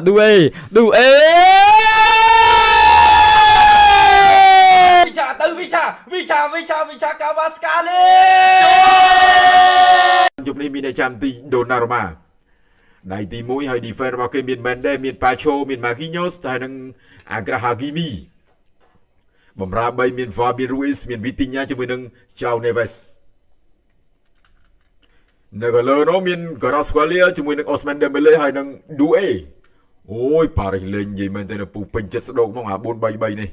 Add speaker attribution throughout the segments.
Speaker 1: Đuê đuê Vicha Cavascali
Speaker 2: chụp này mình đã chạm tí Donnarumma này tí mũi hay defend vào cái miền Mende miền Pacho miền Marquinhos hay năng Agra Hakimi bấm ra bay miền Fabian Ruiz miền Vitinha cho mình năng João Neves nơi gần nó miền Kvaratskhelia cho mình năng Ousmane Dembele hay năng Doué ôi Paris lên gì mình tên là phụ bình chất độ mong hả 4-3-3 này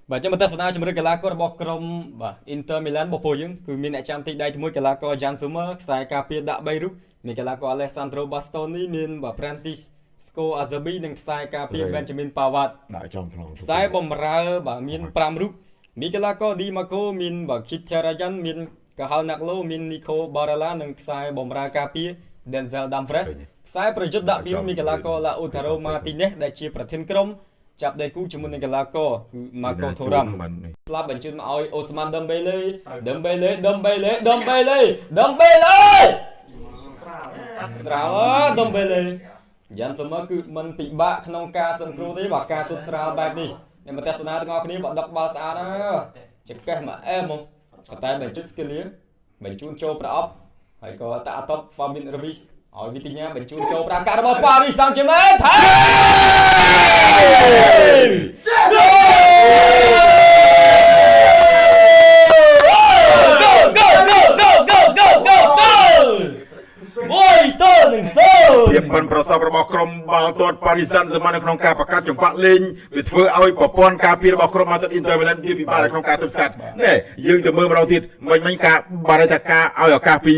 Speaker 1: បាទចាំតើស្នាជំរឿនកីឡាកររបស់ក្រុមបាទ Inter Milan បបោយើងគឺមានអ្នកចាំទីដៃជាមួយកីឡាករ Jan Sommer ខ្សែការពារដាក់ 3 រូបមានកីឡាករ Alessandro Bastoni មានបាទ Francisco Acerbi និងខ្សែការពារ Benjamin Pavard
Speaker 2: ដាក់ចំក្នុង
Speaker 1: ខ្សែបំរើបាទមាន 5 រូបមានកីឡាករ Di Marco មានបាទ Mkhitaryan មាន Cahill Naglo មាន Nico Barella និងខ្សែបំរើការពារ Denzel Dumfries ខ្សែប្រយុទ្ធដាក់ពីមានកីឡាករ Lautaro Martinez ដែលជាប្រធានក្រុមចាប់ដៃគូជាមួយនឹងកីឡាករគឺ Marco Thuram ស្លាប់បញ្ជូនមកឲ្យ Ousmane Dembele ស្រាល Dembele យ៉ាងសមគឺមិនពិបាកក្នុងការសង្គ្រោះទេបើការសុទ្ធស្រាលបែបនេះអ្នកមកទស្សនាទាំងអស់គ្នាបើដឹកបាល់ស្អាតណាចកេះមកអែមកតែបញ្ជូន Skelia បញ្ជូនចូលប្រអប់ហើយក៏តាអតប Fabian Ruiz ឲ្យវិទញ្ញាបញ្ជូនចូលប្រាំការបស់ Paris Saint-Germain ថៃ
Speaker 2: ភាពមិនប្រសពរបស់ក្រុមបាល់ទាត់ Paris Saint-Germain នៅក្នុងការបង្កើតចង្វាក់លេងវាធ្វើឲ្យប្រព័ន្ធការពាររបស់ក្រុមបាល់ទាត់ Inter Milan វាពិបាកក្នុងការទប់ស្កាត់នេះយើងទៅមើលម្ដងទៀតមិញការបារេតាការឲ្យឱកាសពី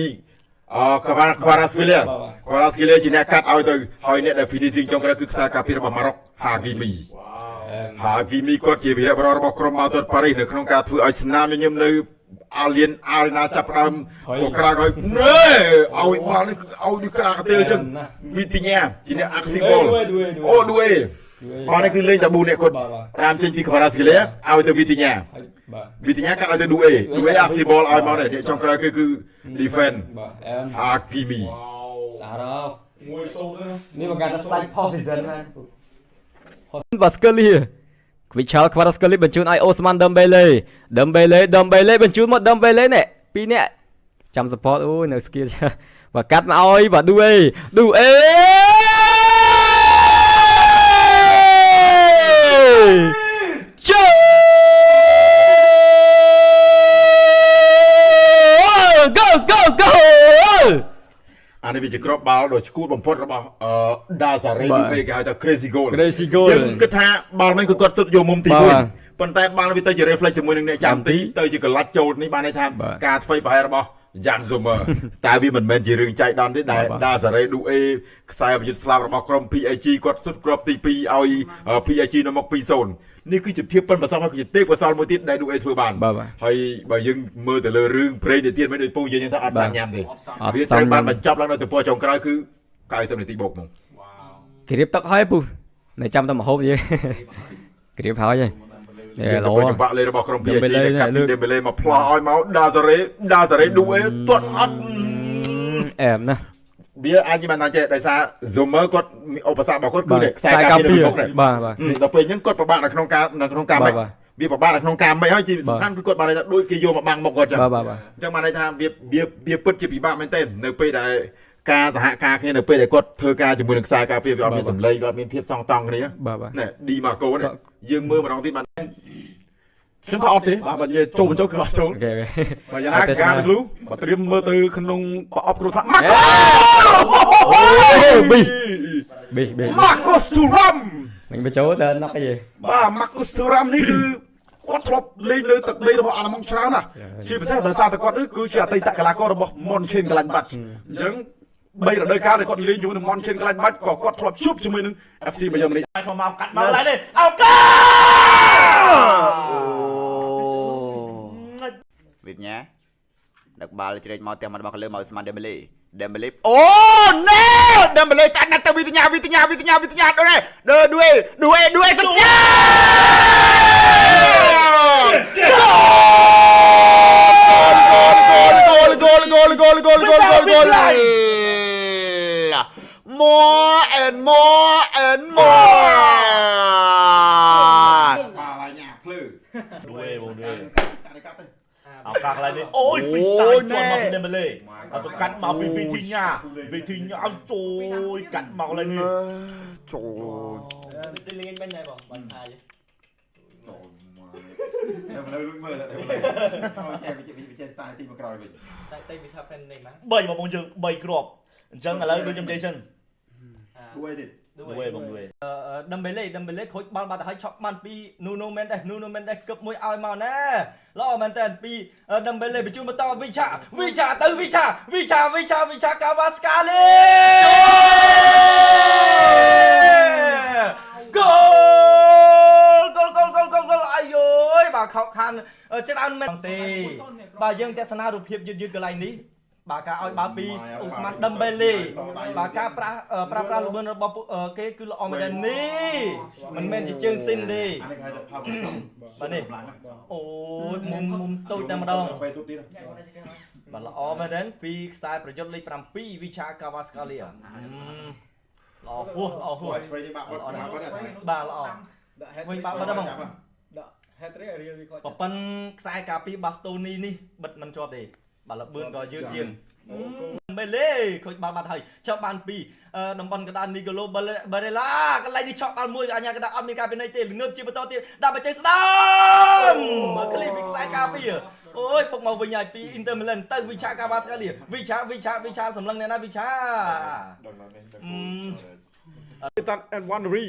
Speaker 2: Kvaratskhelia ជាអ្នកកាត់ឲ្យទៅហើយអ្នកដែល finishing ចុងក្រោយគឺខ្សែការពាររបស់ Maroc Hakimi គាត់ជាវីរបុរសរបស់ក្រុមបាល់ទាត់ Paris នៅក្នុងការធ្វើឲ្យស្នាមញញឹមនៅAlien Arena ចាប់ផ្ដើមក៏ក្រាស់ហើយឲ្យបាល់នេះឲ្យឌីក្រាកាទេលអញ្ចឹងវិទញ្ញាជាអ្នកអាក់ស៊ីបលអូឌូអេបាល់នេះគឺលេងតែ4នាក់គាត់តាមចេញពី Kvaratskhelia ឲ្យទៅវិទញ្ញាកាត់ឲ្យទៅឌូអេអាក់ស៊ីបលឲ្យមកនេះអ្នកចុងក្រោយគឺ defend Hakimi
Speaker 1: សារ៉ានេះបង្កើតតែ slide position ណា Baskelia Vichal Kvaratskhelia បញ្ជូនឲ្យ Ousmane Dembele បញ្ជូនមក Dembele នេះ2នាក់ចាំ support អូយនៅ skill បើកាត់មកឲ្យបាទ Doué go
Speaker 2: អានេះវាជាក្របបាល់ដ៏ឈួតបំផុតរបស់Dazare Douéគេហៅថា crazy goal យើងគិតថាបាល់នេះគឺគាត់សុទ្ធយកមុំទី1ប៉ុន្តែបាល់វាទៅជា reflex ជាមួយនឹងអ្នកចាំទីទៅជាកន្លាច់ចូលនេះបានន័យថាការធ្វើប្រហែលរបស់ Jan Sommer តែវាមិនមែនជារឿងចៃដន្យទេដែល Dazare Doué ខ្សែប្រយុទ្ធស្លាប់របស់ក្រុម PSG គាត់សុទ្ធគ្រាប់ទី2ឲ្យ PSG នៅមុខ 2-0 នេះគឺជាភាពប៉ិនប្រសប់ហើយគឺជាទេពកោសល្យមួយទៀតដែល Doué ធ្វើបានហើយបើយើងមើលទៅលើរឿងព្រេងទៅទៀតមិនដូចពូយើងថាអត់សាញញ៉ាំទេវាត្រូវបានបញ្ចប់ឡើងនៅទំព័រចុងក្រោយគឺ90នាទីបូកមក
Speaker 1: គេរៀបទឹកហើយពូនៅចាំតែមហូបយើងគេរៀបហើយហើយ
Speaker 2: ឡូចង្វាក់លេរបស់ក្រុម PSG ដែលកាត់ពី Dembele មកផ្លោះឲ្យមក Dazare Doué ទាត់អត់
Speaker 1: អែមណា
Speaker 2: វាអាចជាបានថាចេះដោយសារ Sommer គាត់ឧបសគ្គរបស់គាត់គឺខ្សែការពាររបស់គាត់
Speaker 1: បាទ
Speaker 2: ដល់ពេលអញ្ចឹងគាត់ពិបាកនៅក្នុងការមិនវាពិបាកនៅក្នុងការមិនហើយជាសំខាន់គឺគាត់បានថាដូចគេយកមកបាំងមុខគាត់អញ្ចឹងអញ្ចឹងបានន័យថាវាពិតជាពិបាកមែនទែននៅពេលដែលការសហការគ្នានៅពេលដែលគាត់ធ្វើការជាមួយនឹងខ្សែការពារវាអត់មានសម្លេងវាអត់មានភាពសងតង់គ្នាណែ Di Marco នេះយើងមើលម្ដងទៀតបានខ្ញុំថាអត់ទេបាទបើនិយាយចូលគឺអត់ចូលបើយ៉ាងណាការទៅលូបើត្រៀមមើលទៅក្នុងប្រអប់គ្រូថា Marcus Thuram
Speaker 1: មិនបញ្ចូលតែណុកអី
Speaker 2: បាទ Marcus Thuram នេះគឺគាត់ធ្លាប់លេងលើទឹកដីរបស់អាឡម៉ង់ច្រើនណាស់ជាពិសេសដោយសារតែគាត់នេះគឺជាអតីតកីឡាកររបស់ Mönchengladbach អញ្ចឹង3រដូវកាលដែលគាត់លេងជាមួយនឹង Mönchengladbach ក៏គាត់ធ្លាប់ជួបជាមួយនឹង FC បាយឺននេះឲ្យមកកាត់បាល់ឡើងនេះឱកាស
Speaker 3: វិញ្ញាដឹកបាល់ជ្រែកមកផ្ទះមករបស់កលើមកស្មាន Dembele អូ no Dembele ស្អាតណាស់ទៅវិញ្ញាដូចនេះDoué សុទ្ធសាgoal more and Demelen មក
Speaker 2: បាទឡាញ៉ាភ្លឺ
Speaker 4: ដួយបងដួយ
Speaker 2: កាត់ទៅ
Speaker 4: เอากลางอะไรนี่โอ้ยฟรีสไตล์จวนมาเดมเล่เอาตัวกัดมาวิธีเนี้ยเอาโจยกัดมาอะไรนี่
Speaker 3: ចូល
Speaker 1: đi lên bên này bảo bàn thai
Speaker 2: ចូលមកលើមើលតែមើលចែវិចេស្តាយទីមកក្រោយវិញ
Speaker 1: tay bị tháp này má
Speaker 4: 3បងយើង3គ្រាប់អញ្ចឹងឥឡូវដូចខ្ញុំនិយាយចឹង
Speaker 2: ដួយទៀត
Speaker 4: ដួយបងដួយ
Speaker 1: đâm bể lấy khối bao bao thấy chọc man pi nuno men đây cướp mũi ao màu nè lo men tên pi đâm bể lấy bị chui mà to vi cha Kavaska goal ai ơi bà khó khăn chết ăn men tì bà dương té sana rụp hiệp dư cái này ní bà ca oi bà pi Usman Dembele bàការប្រាស់លំនរបស់គេគឺល្អមែននេះមិនមែនជាជើងស៊ីនទេ
Speaker 2: អានេះគេហៅថាផាប់
Speaker 1: បាទនេះអូយមុំតូចតែម្ដង
Speaker 2: ទៅសុទ្ធទៀត
Speaker 1: បាទល្អមែនទេពីខ្សែប្រយុទ្ធលេខ7 Vicha Kavaskalia ល្អហួសល្អហួស
Speaker 2: បាទឆ្វេងនេះបាក់បាត់បាត់
Speaker 1: បាទល្អវិញបាក់បាត់ហ្នឹង
Speaker 5: hat-trick រៀលវាគាត់
Speaker 1: ប៉ប៉ិនខ្សែការពី Bastoni នេះបិទមិនជាប់ទេបាទលបឿនក៏យឺតជាង មេលេខូចបាត់ហើយចប់បាន2តំបន់កណ្ដាលនីកូឡូបារេឡាកន្លែងនេះឆក់បាល់មួយអញ្ញាកណ្ដាលអត់មានការពិន័យទេល្ងើបជាបន្តទៀតដាក់បច្ចេកស្ដាមមើលឃ្លីបខ្សែការពីអូយពុកមកវិញហើយពី Inter Milan ទៅ Vicha Kavaskalia Vicha សម្លឹងអ្នកណា Vicha
Speaker 6: តាន់អេនវ៉ាន់រី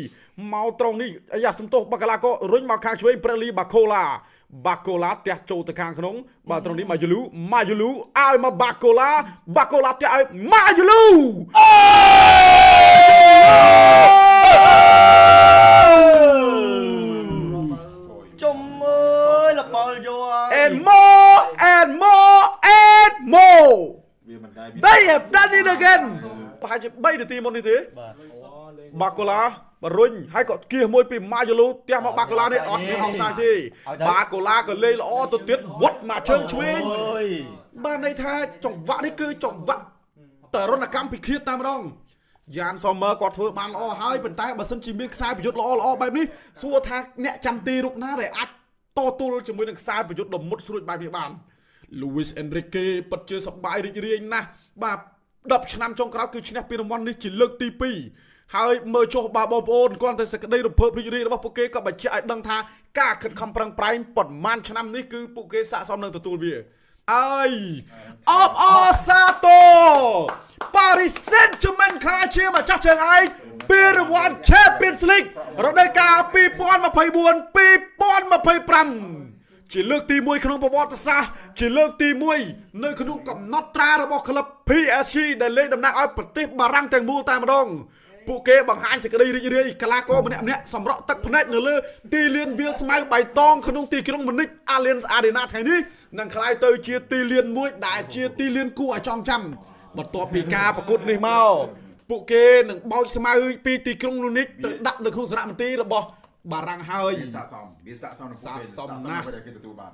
Speaker 6: មកត្រង់នេះអាយ៉ាសំទោសបាកាឡាក៏រុញមកខាងឆ្វេងប្រេលីបាកូឡាទះចូលទៅខាងក្នុងបាទត្រង់នេះម៉ាយូលូឲ្យមកបាកូឡាទះឲ្យម៉ាយូលូ
Speaker 1: ជុំអើយលបលយោ
Speaker 6: អេនម៉ូ They have done it again ប្រហែលជា3នាទីមុននេះទេបាកូឡាបរុញហើយក៏គៀសមួយពីម៉ាយូលូទះមកបាកូឡានេះអត់មានអង្សាយទេបាកូឡាក៏លេងល្អទៅទៀតវត្តមកជើងឆ្វេងបានន័យថាចង្វាក់នេះគឺចង្វាក់តរណកម្មពិឃាតតែម្ដងយ៉ានសមឺគាត់ធ្វើបានល្អហើយប៉ុន្តែបើសិនជាមានខ្សែប្រយុទ្ធល្អបែបនេះសួរថាអ្នកចាំទីរុកណាដែលអាចតទល់ជាមួយនឹងខ្សែប្រយុទ្ធដ៏មុតស្រួចបែបនេះបាន Luis Enrique ពិតជាសប្បាយរីករាយណាស់បាទ10ឆ្នាំចុងក្រោយគឺឈ្នះពានរង្វាន់នេះជាលើកទី2ហើយមើលចុះបាទបងប្អូនគាត់តែសេចក្តីរំភើបរីករាយរបស់ពួកគេក៏បញ្ជាក់ឲ្យដឹងថាការខិតខំប្រឹងប្រែងប៉ុន្មានឆ្នាំនេះគឺពួកគេស័ក្តិសមនឹងទទួលវាហើយអបអសាទរ Paris Saint-Germain ខ្លាចជាម្ចាស់ជើងឯកពានរង្វាន់ Champions League រដូវកាល 2024-2025 ជាលើកទី1ក្នុងប្រវត្តិសាស្ត្រជាលើកទី1នៅក្នុងកំណត់ត្រារបស់ក្លឹប PSG ដែលលេងតំណាងឲ្យប្រទេសបារាំងទាំងមូលតែម្ដងពួកគេបង្ហាញសេចក្តីរីករាយកីឡាករម្នាក់សម្រក់ទឹកភ្នែកនៅលើទីលានវាលស្មៅបៃតងក្នុងទីក្រុងម៉ូនីក Allianz Arena ថ្ងៃនេះនឹងក្លាយទៅជាទីលានមួយដែលជាទីលានគួរឲ្យចងចាំបន្ទាប់ពីការប្រកួតនេះមកពួកគេនឹងបោចស្មៅពីទីក្រុងម៉ូនីកទៅដាក់នៅក្នុងសារមន្ទីររបស់បារាំងហើយ
Speaker 2: វាស័ក្តិសមនឹងពួកគេគេទទួលបាន